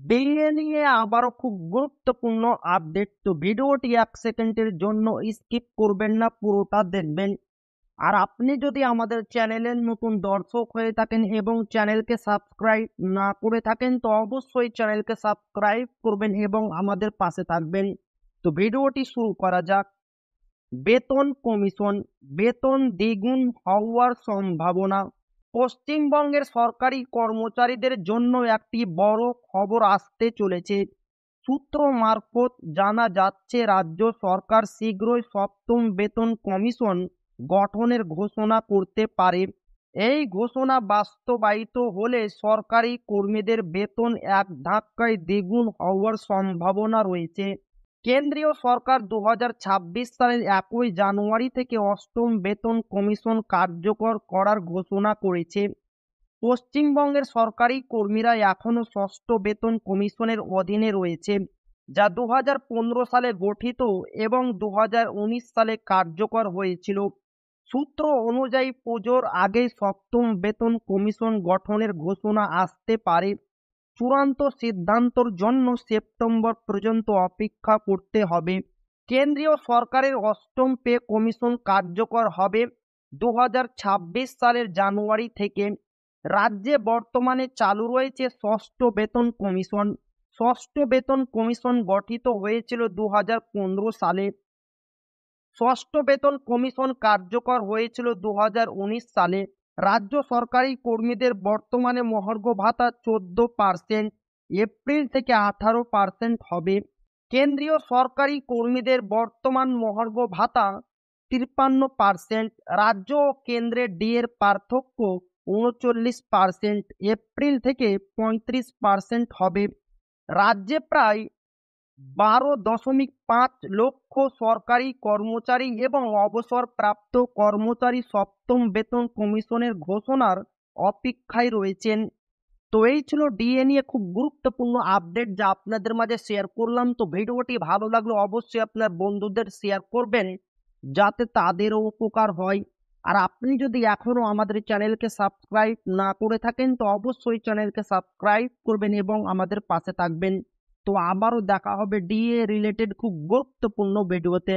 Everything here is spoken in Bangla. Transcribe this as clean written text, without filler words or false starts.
বিয়ে নিয়ে আবারও খুব গুরুত্বপূর্ণ আপডেট। তো ভিডিওটি 1 সেকেন্ডের জন্য স্কিপ করবেন না, পুরোটা দেখবেন। আর আপনি যদি আমাদের চ্যানেলের নতুন দর্শক হয়ে থাকেন এবং চ্যানেলকে সাবস্ক্রাইব না করে থাকেন, তো অবশ্যই চ্যানেলকে সাবস্ক্রাইব করবেন এবং আমাদের পাশে থাকবেন। তো ভিডিওটি শুরু করা যাক। বেতন কমিশন, বেতন দ্বিগুণ হওয়ার সম্ভাবনা। পশ্চিমবঙ্গের সরকারি কর্মচারীদের জন্য একটি বড় খবর আসতে চলেছে। সূত্র মারফত জানা যাচ্ছে, রাজ্য সরকার শীঘ্রই সপ্তম বেতন কমিশন গঠনের ঘোষণা করতে পারে। এই ঘোষণা বাস্তবায়িত হলে সরকারি কর্মীদের বেতন এক ধাক্কায় দ্বিগুণ হওয়ার সম্ভাবনা রয়েছে। কেন্দ্রীয় সরকার 2026 সালের 1 জানুয়ারি থেকে অষ্টম বেতন কমিশন কার্যকর করার ঘোষণা করেছে। পশ্চিমবঙ্গের সরকারি কর্মীরা এখনও ষষ্ঠ বেতন কমিশনের অধীনে রয়েছে, যা 2015 সালে গঠিত এবং 2019 সালে কার্যকর হয়েছিল। সূত্র অনুযায়ী পুজোর আগে সপ্তম বেতন কমিশন গঠনের ঘোষণা আসতে পারে। চূড়ান্ত সিদ্ধান্তর জন্য সেপ্টেম্বর পর্যন্ত অপেক্ষা করতে হবে। কেন্দ্রীয় সরকারের অষ্টম পে কমিশন কার্যকর হবে 2026 সালের জানুয়ারি থেকে। রাজ্যে বর্তমানে চালু রয়েছে ষষ্ঠ বেতন কমিশন। ষষ্ঠ বেতন কমিশন গঠিত হয়েছিল 2015 সালে। ষষ্ঠ বেতন কমিশন কার্যকর হয়েছিল 2019 সালে। রাজ্য সরকারি কর্মীদের বর্তমানে মহার্ঘ ভাতা 14%, এপ্রিল থেকে 18% হবে। কেন্দ্রীয় সরকারি কর্মীদের বর্তমান মহার্ঘ ভাতা 53%, রাজ্য ও কেন্দ্রের ডিএর পার্থক্য 39%, এপ্রিল থেকে 35% হবে। রাজ্যে প্রায় 12.5 লক্ষ সরকারি কর্মচারী এবং অবসরপ্রাপ্ত কর্মচারী সপ্তম বেতন কমিশনের ঘোষণার অপেক্ষায় রয়েছেন। তো এই ছিল ডিএ নিয়ে খুব গুরুত্বপূর্ণ আপডেট, যা আপনাদের মাঝে শেয়ার করলাম। তো ভিডিওটি ভালো লাগলে অবশ্যই আপনার বন্ধুদের শেয়ার করবেন, যাতে তাদেরও উপকার হয়। আর আপনি যদি এখনো আমাদের চ্যানেলকে সাবস্ক্রাইব না করে থাকেন, তো অবশ্যই চ্যানেলকে সাবস্ক্রাইব করবেন এবং আমাদের পাশে থাকবেন। তো আবারও দেখা হবে ডিএ রিলেটেড খুব গুরুত্বপূর্ণ ভিডিওতে।